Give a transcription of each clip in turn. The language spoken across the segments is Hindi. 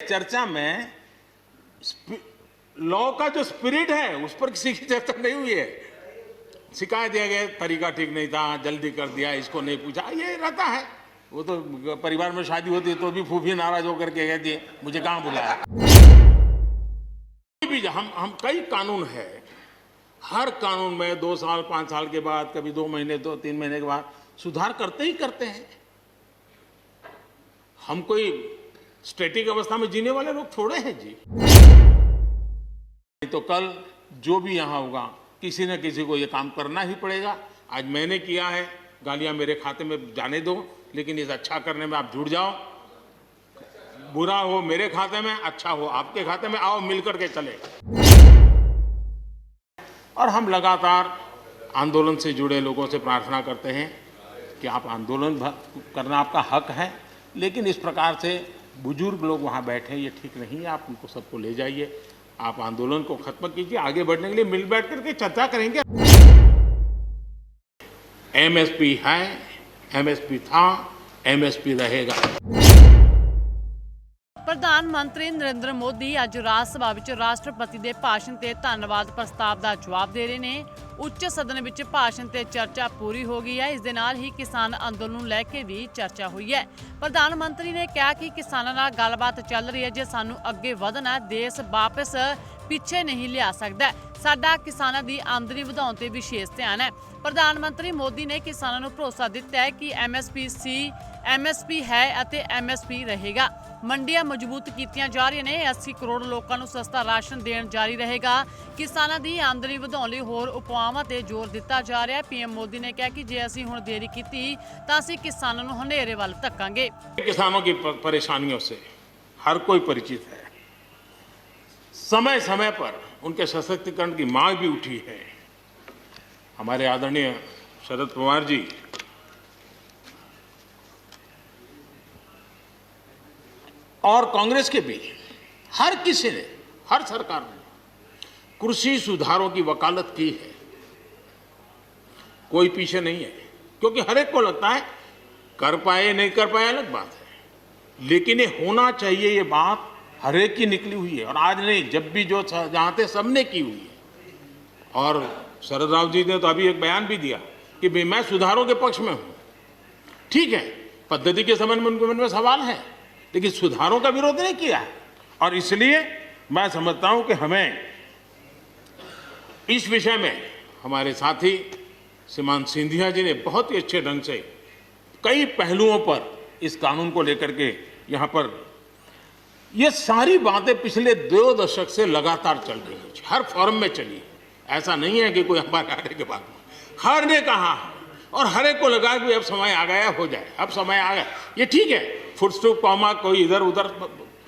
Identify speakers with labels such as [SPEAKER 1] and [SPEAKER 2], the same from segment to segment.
[SPEAKER 1] चर्चा में लॉ का जो स्पिरिट है उस पर किसी की चर्चा नहीं हुई है। शिकायत दिया गया तरीका ठीक नहीं था, जल्दी कर दिया, इसको नहीं पूछा, ये रहता है। वो तो परिवार में शादी होती है तो भी फूफी नाराज होकर के कहती है मुझे कहाँ बुलाया। भी हम कई कानून है, हर कानून में 2 साल 5 साल के बाद, कभी 2 महीने 2-3 महीने के बाद सुधार करते ही करते हैं। हम कोई स्टैटिक अवस्था में जीने वाले लोग थोड़े हैं जी। तो कल जो भी यहां होगा किसी न किसी को ये काम करना ही पड़ेगा। आज मैंने किया है, गालियां मेरे खाते में जाने दो, लेकिन इस अच्छा करने में आप जुड़ जाओ। बुरा हो मेरे खाते में, अच्छा हो आपके खाते में, आओ मिलकर के चले। और हम लगातार आंदोलन से जुड़े लोगों से प्रार्थना करते हैं कि आप आंदोलन करना आपका हक है, लेकिन इस प्रकार से बुजुर्ग लोग वहां बैठे ये ठीक नहीं है। आप उनको सबको ले जाइए, आप आंदोलन को खत्म कीजिए। आगे बढ़ने के लिए मिल बैठ करके चर्चा करेंगे। एमएसपी है, एमएसपी था, एमएसपी रहेगा।
[SPEAKER 2] ਪ੍ਰਧਾਨ ਮੰਤਰੀ ਨਰਿੰਦਰ ਮੋਦੀ ਅੱਜ ਰਾਜ ਸਭਾ ਵਿੱਚ ਰਾਸ਼ਟਰਪਤੀ ਦੇ ਭਾਸ਼ਣ ਤੇ ਧੰਨਵਾਦ ਪ੍ਰਸਤਾਵ ਦਾ ਜਵਾਬ ਦੇ ਰਹੇ ਨੇ। ਉੱਚ ਸਦਨ ਵਿੱਚ ਭਾਸ਼ਣ ਤੇ ਚਰਚਾ ਪੂਰੀ ਹੋ ਗਈ ਹੈ। ਇਸ ਦੇ ਨਾਲ ਹੀ ਕਿਸਾਨ ਅੰਦੋਲਨ ਨੂੰ ਲੈ ਕੇ ਵੀ ਚਰਚਾ ਹੋਈ ਹੈ। ਪ੍ਰਧਾਨ ਮੰਤਰੀ ਨੇ ਕਿਹਾ ਕਿ ਕਿਸਾਨਾਂ ਨਾਲ ਗੱਲਬਾਤ ਚੱਲ ਰਹੀ ਹੈ। ਜੇ ਸਾਨੂੰ ਅੱਗੇ ਵਧਣਾ ਹੈ, ਦੇਸ਼ ਵਾਪਸ ਪਿੱਛੇ ਨਹੀਂ ਲਿਆ ਸਕਦਾ। ਸਾਡਾ ਕਿਸਾਨਾਂ ਦੀ ਆਮਦਨੀ ਵਧਾਉਣ ਤੇ ਵਿਸ਼ੇਸ਼ ਧਿਆਨ ਹੈ। ਪ੍ਰਧਾਨ ਮੰਤਰੀ ਮੋਦੀ ਨੇ ਕਿਸਾਨਾਂ ਨੂੰ ਭਰੋਸਾ ਦਿੱਤਾ ਹੈ ਕਿ ਐਮਐਸਪੀ ਹੈ ਅਤੇ ਐਮਐਸਪੀ ਰਹੇਗਾ। ਮੰਡੀਆਂ ਮਜ਼ਬੂਤ ਕੀਤੀਆਂ ਜਾ ਰਹੀਆਂ ਨੇ। 80 ਕਰੋੜ ਲੋਕਾਂ ਨੂੰ ਸਸਤਾ ਰਾਸ਼ਨ ਦੇਣ ਜਾਰੀ ਰਹੇਗਾ। ਕਿਸਾਨਾਂ ਦੀ ਆਮਦਨੀ ਵਧਾਉਣ ਲਈ ਹੋਰ ਉਪਾਵਾਂ ਤੇ ਜ਼ੋਰ ਦਿੱਤਾ ਜਾ ਰਿਹਾ ਹੈ। ਪੀਐਮ ਮੋਦੀ ਨੇ ਕਿਹਾ ਕਿ ਜੇ ਅਸੀਂ ਹੁਣ ਦੇਰੀ ਕੀਤੀ ਤਾਂ ਅਸੀਂ ਕਿਸਾਨਾਂ ਨੂੰ ਹਨੇਰੇ ਵੱਲ ਧੱਕਾਂਗੇ।
[SPEAKER 1] किसानों की परेशानियों से हर कोई परिचित है। समय समय पर उनके सशक्तिकरण की मांग भी उठी है। हमारे आदरणीय शरद पवार जी और कांग्रेस के भी हर किसी ने, हर सरकार ने कृषि सुधारों की वकालत की है। कोई पीछे नहीं है, क्योंकि हर एक को लगता है कर पाए नहीं कर पाए अलग बात है, लेकिन ये होना चाहिए, ये बात हर एक की निकली हुई है। और आज नहीं, जब भी जो जहां थे सबने की हुई है। और शरद राव जी ने तो अभी एक बयान भी दिया कि भाई मैं सुधारों के पक्ष में हूं। ठीक है, पद्धति के संबंध में उनके मन में सवाल है, लेकिन सुधारों का विरोध नहीं किया है। और इसलिए मैं समझता हूं कि हमें इस विषय में हमारे साथी श्रीमान सिंधिया जी ने बहुत ही अच्छे ढंग से कई पहलुओं पर इस कानून को लेकर के यहाँ पर ये सारी बातें पिछले 2 दशक से लगातार चल रही है, हर फोरम में चली। ऐसा नहीं है कि कोई हमारे आने के बाद, हर ने कहा है और हर एक को लगा कि अब समय आ गया, हो जाए, अब समय आ गया। ये ठीक है, फुट स्टॉप कॉमा कोई इधर उधर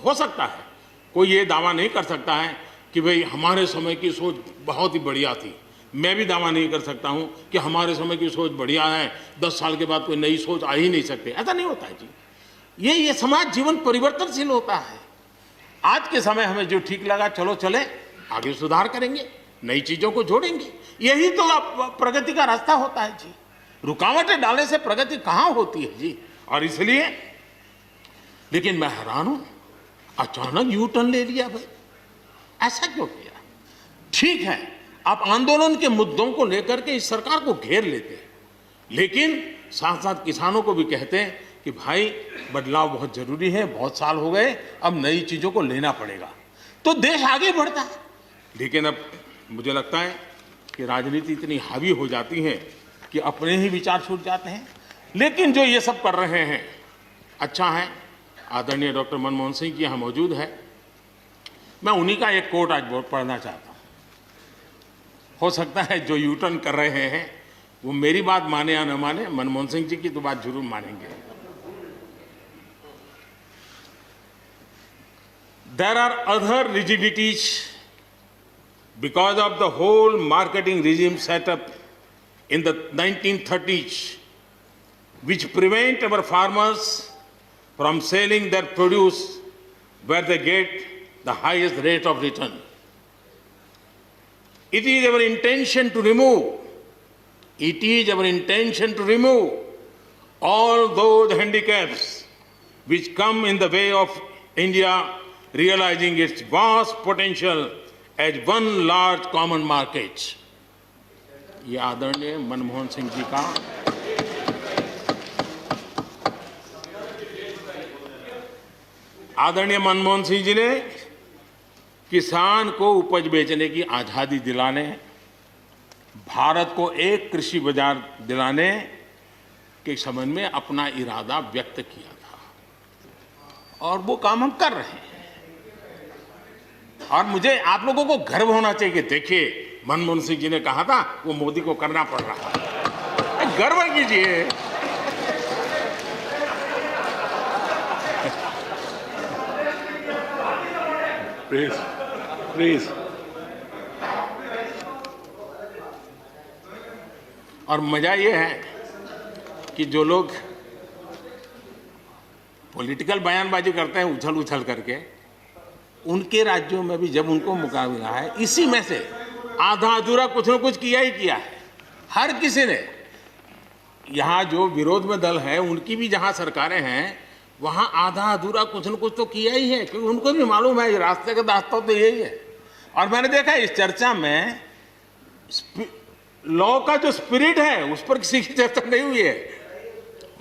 [SPEAKER 1] हो सकता है। कोई ये दावा नहीं कर सकता है कि भाई हमारे समय की सोच बहुत ही बढ़िया थी। मैं भी दावा नहीं कर सकता हूं कि हमारे समय की सोच बढ़िया है, 10 साल के बाद कोई नई सोच आ ही नहीं सकती। ऐसा नहीं होता है जी। ये समाज जीवन परिवर्तनशील होता है। आज के समय हमें जो ठीक लगा चलो चले, आगे सुधार करेंगे, नई चीजों को जोड़ेंगे। यही तो प्रगति का रास्ता होता है जी। रुकावटें डालने से प्रगति कहां होती है जी। और इसलिए, लेकिन मैं हैरान हूं, अचानक यू टर्न ले लिया भाई, ऐसा क्यों किया? ठीक है, आप आंदोलन के मुद्दों को लेकर के इस सरकार को घेर लेते हैं, लेकिन साथ साथ किसानों को भी कहते हैं कि भाई बदलाव बहुत जरूरी है, बहुत साल हो गए, अब नई चीजों को लेना पड़ेगा, तो देश आगे बढ़ता है। लेकिन अब मुझे लगता है कि राजनीति इतनी हावी हो जाती है कि अपने ही विचार छूट जाते हैं। लेकिन जो ये सब कर रहे हैं अच्छा है। आदरणीय डॉक्टर मनमोहन सिंह जी यहाँ मौजूद है, मैं उन्हीं का एक कोट आज पढ़ना चाहता हूँ। हो सकता है जो यू टर्न कर रहे हैं वो मेरी बात माने या न माने, मनमोहन सिंह जी की तो बात जरूर मानेंगे। There are other rigidities because of the whole marketing regime set up in the 1930s, which prevent our farmers from selling their produce where they get the highest rate of return. It is our intention to remove all those handicaps which come in the way of India realizing its vast potential as one large common market. ये आदरणीय मनमोहन सिंह जी का आदरणीय मनमोहन सिंह जी ने किसान को उपज बेचने की आज़ादी दिलाने, भारत को एक कृषि बाजार दिलाने के संबंध में अपना इरादा व्यक्त किया था और वो काम हम कर रहे हैं। और मुझे आप लोगों को गर्व होना चाहिए कि देखिए मनमोहन सिंह जी ने कहा था वो मोदी को करना पड़ रहा है, गर्व कीजिए। Please please. और मजा ये है कि जो लोग पॉलिटिकल बयानबाजी करते हैं उछल उछल करके, उनके राज्यों में भी जब उनको मौका मिला है, इसी में से आधा अधूरा कुछ न कुछ किया ही किया है हर किसी ने। यहाँ जो विरोध में दल है उनकी भी जहाँ सरकारें हैं वहाँ आधा अधूरा कुछ न कुछ तो किया ही है, क्योंकि उनको भी मालूम है रास्ते का रास्ता तो यही है। और मैंने देखा इस चर्चा में लॉ का जो स्पिरिट है उस पर किसी की चर्चा नहीं हुई है।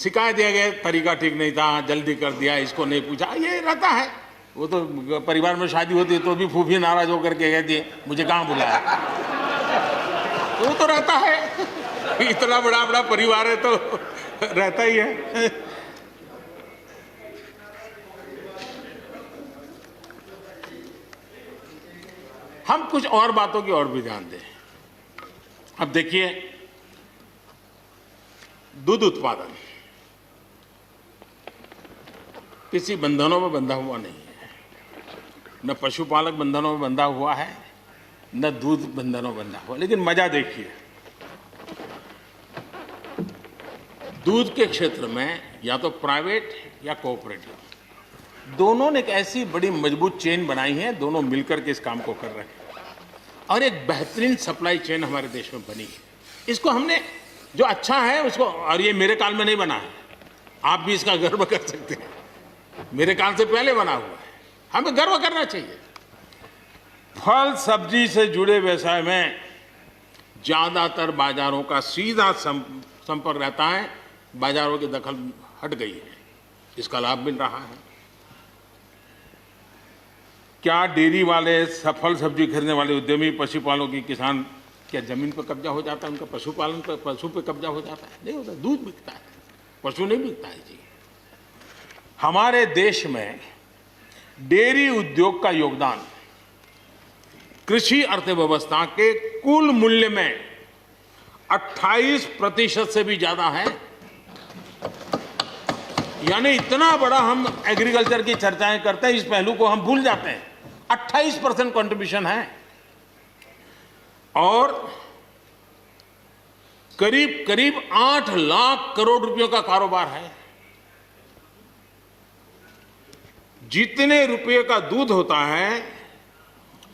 [SPEAKER 1] शिकायत दिया गया तरीका ठीक नहीं था, जल्दी कर दिया, इसको नहीं पूछा, ये रहता है। वो तो परिवार में शादी होती है तो भी फूफी नाराज होकर के कहती है मुझे कहाँ बुलाया। वो तो रहता है, इतना बड़ा बड़ा परिवार है तो रहता ही है। हम कुछ और बातों की ओर भी ध्यान दें। अब देखिए, दूध उत्पादन किसी बंधनों में बंधा हुआ नहीं है, न पशुपालक बंधनों में बंधा हुआ है, न दूध बंधनों में बंधा हुआ। लेकिन मजा देखिए, दूध के क्षेत्र में या तो प्राइवेट या कोऑपरेटिव दोनों ने एक ऐसी बड़ी मजबूत चेन बनाई है, दोनों मिलकर के इस काम को कर रहे हैं और एक बेहतरीन सप्लाई चेन हमारे देश में बनी है। इसको हमने जो अच्छा है उसको, और ये मेरे काल में नहीं बना है, आप भी इसका गर्व कर सकते हैं, मेरे काल से पहले बना हुआ है, हमें गर्व करना चाहिए। फल सब्जी से जुड़े व्यवसाय में ज्यादातर बाजारों का सीधा संपर्क रहता है, बाजारों की दखल हट गई है, इसका लाभ मिल रहा है। क्या डेयरी वाले, फल सब्जी खरीदने वाले उद्यमी, पशुपालकों की किसान, क्या जमीन पर कब्जा हो जाता है उनका? पशुपालन पर, पशु पे कब्जा हो जाता है? नहीं होता, दूध बिकता है, पशु नहीं बिकता है जी। हमारे देश में डेयरी उद्योग का योगदान कृषि अर्थव्यवस्था के कुल मूल्य में 28% से भी ज्यादा है। यानी इतना बड़ा हम एग्रीकल्चर की चर्चाएं करते हैं, इस पहलू को हम भूल जाते हैं। 28% कंट्रीब्यूशन है और करीब करीब 8 लाख करोड़ रुपयों का कारोबार है। जितने रुपये का दूध होता है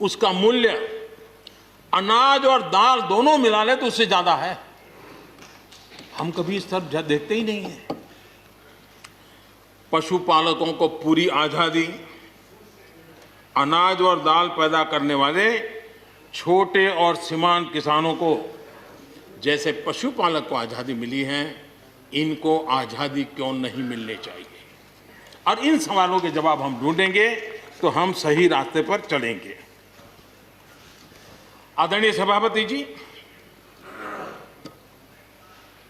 [SPEAKER 1] उसका मूल्य अनाज और दाल दोनों मिला ले तो उससे ज्यादा है। हम कभी इस तरफ देखते ही नहीं है। पशुपालकों को पूरी आजादी, अनाज और दाल पैदा करने वाले छोटे और सीमांत किसानों को जैसे पशुपालक को आजादी मिली है, इनको आजादी क्यों नहीं मिलनी चाहिए? और इन सवालों के जवाब हम ढूंढेंगे तो हम सही रास्ते पर चलेंगे। आदरणीय सभापति जी,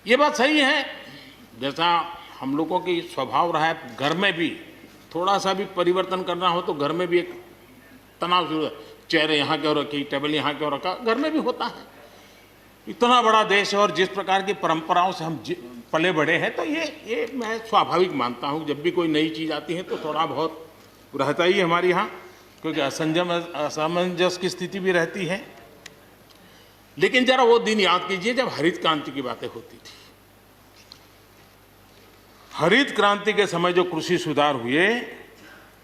[SPEAKER 1] ये बात सही है, जैसा हम लोगों की स्वभाव रहा है, घर में भी थोड़ा सा भी परिवर्तन करना हो तो घर में भी एक तनाव शुरू है। चेयर यहाँ क्यों रखी, टेबल यहाँ क्यों रखा, घर में भी होता है। इतना बड़ा देश है और जिस प्रकार की परंपराओं से हम पले बढ़े हैं, तो ये मैं स्वाभाविक मानता हूँ। जब भी कोई नई चीज़ आती है तो थोड़ा बहुत रहता ही है हमारे यहाँ, क्योंकि असमंजस की स्थिति भी रहती है। लेकिन जरा वो दिन याद कीजिए जब हरित क्रांति की बातें होती थी। हरित क्रांति के समय जो कृषि सुधार हुए,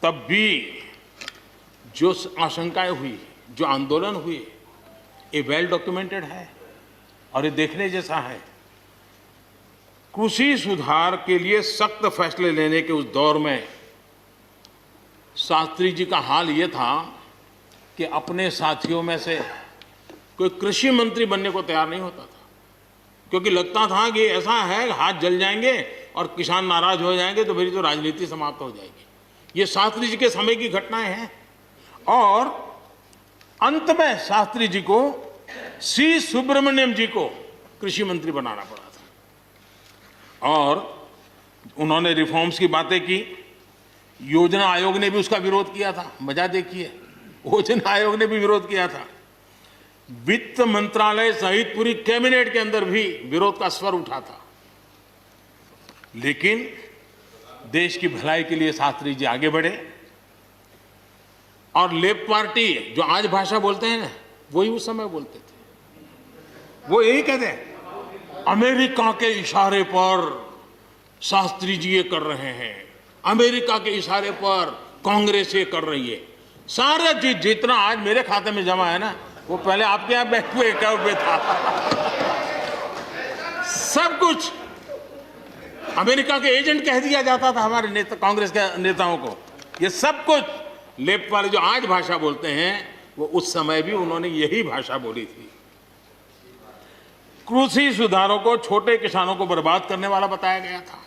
[SPEAKER 1] तब भी जो आशंकाएं हुई, जो आंदोलन हुए, ये वेल डॉक्यूमेंटेड है और ये देखने जैसा है। कृषि सुधार के लिए सख्त फैसले लेने के उस दौर में शास्त्री जी का हाल ये था कि अपने साथियों में से कोई कृषि मंत्री बनने को तैयार नहीं होता था, क्योंकि लगता था कि ऐसा है हाथ जल जाएंगे और किसान नाराज हो जाएंगे तो मेरी तो राजनीति समाप्त हो जाएगी। ये शास्त्री जी के समय की घटनाएं हैं। और अंत में शास्त्री जी को सी सुब्रमण्यम जी को कृषि मंत्री बनाना पड़ा था और उन्होंने रिफॉर्म्स की बातें की। योजना आयोग ने भी उसका विरोध किया था। मजा देखिए, योजना आयोग ने भी विरोध किया था। वित्त मंत्रालय सहित पूरी कैबिनेट के अंदर भी विरोध का स्वर उठा था। लेकिन देश की भलाई के लिए शास्त्री जी आगे बढ़े और लेफ्ट पार्टी जो आज भाषा बोलते हैं ना, वही उस समय बोलते थे। वो यही कहते हैं, अमेरिका के इशारे पर शास्त्री जी ये कर रहे हैं, अमेरिका के इशारे पर कांग्रेस ये कर रही है। सारा चीज जितना आज मेरे खाते में जमा है ना, वो पहले आपके यहाँ बैंक में अकाउंट में था। सब कुछ अमेरिका के एजेंट कह दिया जाता था हमारे नेता, कांग्रेस के नेताओं को। ये सब कुछ लेफ्ट वाले जो आज भाषा बोलते हैं, वो उस समय भी उन्होंने यही भाषा बोली थी। कृषि सुधारों को छोटे किसानों को बर्बाद करने वाला बताया गया था।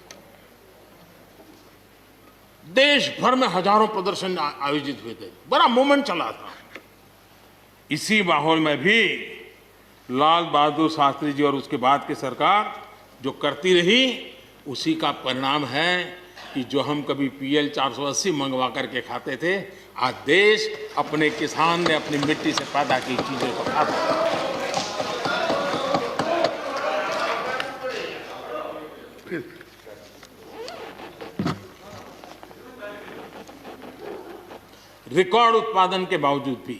[SPEAKER 1] देश भर में हजारों प्रदर्शन आयोजित हुए थे, बड़ा मूवमेंट चला था। इसी माहौल में भी लाल बहादुर शास्त्री जी और उसके बाद की सरकार जो करती रही, उसी का परिणाम है कि जो हम कभी PL 480 मंगवा करके खाते थे, आज देश अपने किसान ने अपनी मिट्टी से पैदा की चीजों को खाता है। रिकॉर्ड उत्पादन के बावजूद भी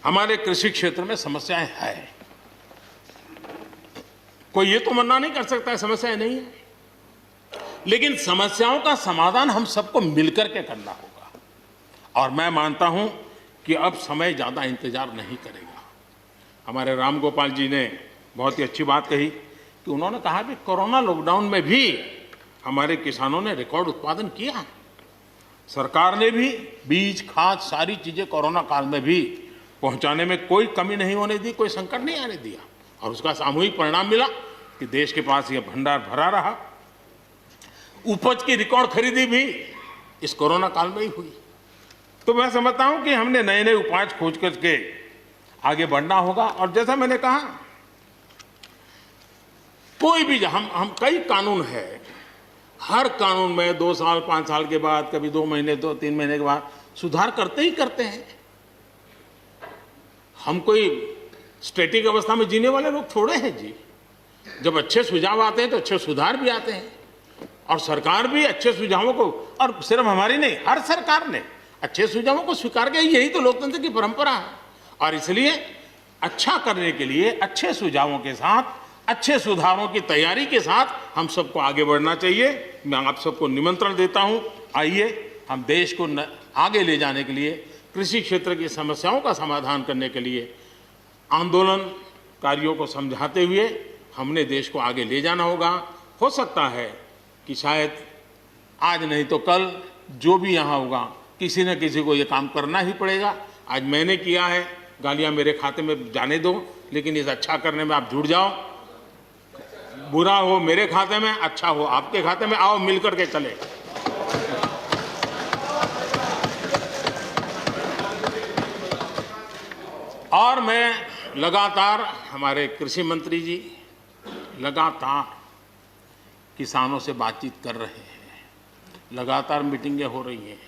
[SPEAKER 1] हमारे कृषि क्षेत्र में समस्याएं हैं। कोई ये तो मना नहीं कर सकता है समस्याएं नहीं है, लेकिन समस्याओं का समाधान हम सबको मिलकर के करना होगा। और मैं मानता हूं कि अब समय ज्यादा इंतजार नहीं करेगा। हमारे राम गोपाल जी ने बहुत ही अच्छी बात कही कि उन्होंने कहा कि कोरोना लॉकडाउन में भी हमारे किसानों ने रिकॉर्ड उत्पादन किया। सरकार ने भी बीज, खाद, सारी चीजें कोरोना काल में भी पहुंचाने में कोई कमी नहीं होने दी, कोई संकट नहीं आने दिया। और उसका सामूहिक परिणाम मिला कि देश के पास यह भंडार भरा रहा। उपज की रिकॉर्ड खरीदी भी इस कोरोना काल में ही हुई। तो मैं समझता हूं कि हमने नए नए उपाय खोज करके आगे बढ़ना होगा। और जैसा मैंने कहा, कोई भी हम कई कानून है, हर कानून में 2 साल 5 साल के बाद, कभी 2 महीने 2-3 महीने के बाद सुधार करते ही करते हैं। हम कोई स्टैटिक अवस्था में जीने वाले लोग थोड़े हैं जी। जब अच्छे सुझाव आते हैं तो अच्छे सुधार भी आते हैं। और सरकार भी अच्छे सुझावों को, और सिर्फ हमारी नहीं, हर सरकार ने अच्छे सुझावों को स्वीकार किया। यही तो लोकतंत्र की परंपरा है। और इसलिए अच्छा करने के लिए अच्छे सुझावों के साथ, अच्छे सुधारों की तैयारी के साथ हम सबको आगे बढ़ना चाहिए। मैं आप सबको निमंत्रण देता हूं, आइए हम देश को आगे ले जाने के लिए, कृषि क्षेत्र की समस्याओं का समाधान करने के लिए आंदोलनकारियों को समझाते हुए हमने देश को आगे ले जाना होगा। हो सकता है कि शायद आज नहीं तो कल जो भी यहाँ होगा, किसी न किसी को ये काम करना ही पड़ेगा। आज मैंने किया है, गालियाँ मेरे खाते में जाने दो, लेकिन इस अच्छा करने में आप जुड़ जाओ। बुरा हो मेरे खाते में, अच्छा हो आपके खाते में, आओ मिलकर के चले। और मैं लगातार, हमारे कृषि मंत्री जी लगातार किसानों से बातचीत कर रहे हैं, लगातार मीटिंगें हो रही हैं,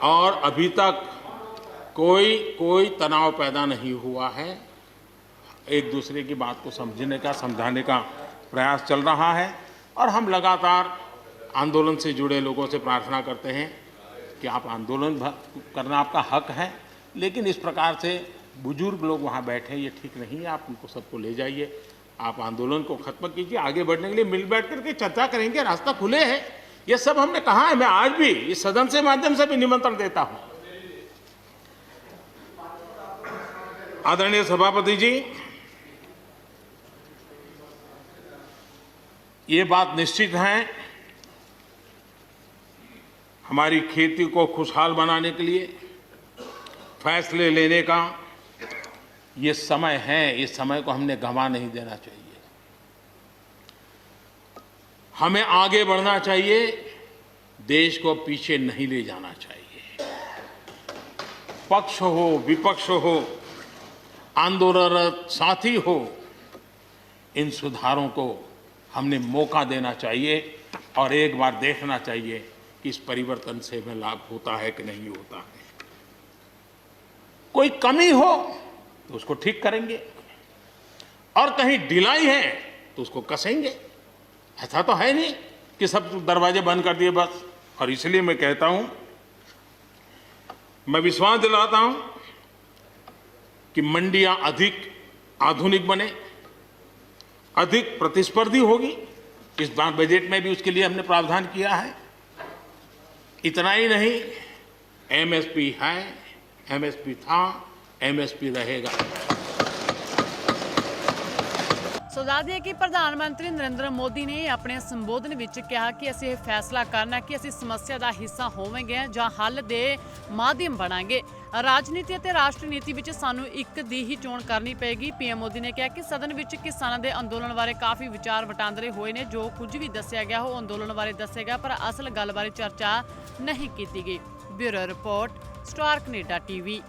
[SPEAKER 1] और अभी तक कोई तनाव पैदा नहीं हुआ है। एक दूसरे की बात को समझने का, समझाने का प्रयास चल रहा है। और हम लगातार आंदोलन से जुड़े लोगों से प्रार्थना करते हैं कि आप आंदोलन करना आपका हक है, लेकिन इस प्रकार से बुजुर्ग लोग वहाँ बैठे, ये ठीक नहीं है। आप उनको सबको ले जाइए, आप आंदोलन को खत्म कीजिए। आगे बढ़ने के लिए मिल बैठ करके चर्चा करेंगे, रास्ता खुले है। ये सब हमने कहा है। मैं आज भी इस सदन से माध्यम से भी निमंत्रण देता हूं। आदरणीय सभापति जी, ये बात निश्चित है, हमारी खेती को खुशहाल बनाने के लिए फैसले लेने का ये समय है। इस समय को हमने गंवा नहीं देना चाहिए। हमें आगे बढ़ना चाहिए, देश को पीछे नहीं ले जाना चाहिए। पक्ष हो, विपक्ष हो, आंदोलनरत साथी हो, इन सुधारों को हमने मौका देना चाहिए और एक बार देखना चाहिए कि इस परिवर्तन से हमें लाभ होता है कि नहीं होता है। कोई कमी हो तो उसको ठीक करेंगे और कहीं ढिलाई है तो उसको कसेंगे। ऐसा तो है नहीं कि सब दरवाजे बंद कर दिए बस। और इसलिए मैं कहता हूं, मैं विश्वास दिलाता हूं कि मंडियां अधिक आधुनिक बने, अधिक प्रतिस्पर्धी होगी। इस बार बजट में भी उसके लिए हमने प्रावधान किया है। इतना ही नहीं, एमएसपी है, एमएसपी था, एमएसपी रहेगा।
[SPEAKER 2] ਸੋ ਦੱਸ ਦਈਏ ਕਿ ਪ੍ਰਧਾਨ ਮੰਤਰੀ ਨਰਿੰਦਰ ਮੋਦੀ ਨੇ ਆਪਣੇ ਸੰਬੋਧਨ ਵਿੱਚ ਕਿਹਾ ਕਿ ਅਸੀਂ ਇਹ ਫੈਸਲਾ ਕਰਨਾ ਕਿ ਅਸੀਂ ਸਮੱਸਿਆ ਦਾ ਹਿੱਸਾ ਹੋਵਾਂਗੇ ਜਾਂ ਹੱਲ ਦੇ ਮਾਧਿਅਮ ਬਣਾਂਗੇ। ਰਾਜਨੀਤੀ ਅਤੇ ਰਾਸ਼ਟਰਨੀਤੀ ਵਿੱਚ ਸਾਨੂੰ ਇੱਕ ਦੀ ਹੀ ਚੋਣ ਕਰਨੀ ਪਏਗੀ। ਪੀਐਮ ਮੋਦੀ ਨੇ ਕਿਹਾ ਕਿ ਸਦਨ ਵਿੱਚ ਕਿਸਾਨਾਂ ਦੇ ਅੰਦੋਲਨ ਬਾਰੇ ਕਾਫੀ ਵਿਚਾਰ ਵਟਾਂਦਰੇ ਹੋਏ ਨੇ। ਜੋ ਕੁਝ ਵੀ ਦੱਸਿਆ ਗਿਆ ਉਹ ਅੰਦੋਲਨ ਬਾਰੇ ਦੱਸਿਆ ਗਿਆ, ਪਰ ਅਸਲ ਗੱਲ ਬਾਰੇ ਚਰਚਾ ਨਹੀਂ ਕੀਤੀ ਗਈ। Bureau report, star Canada TV.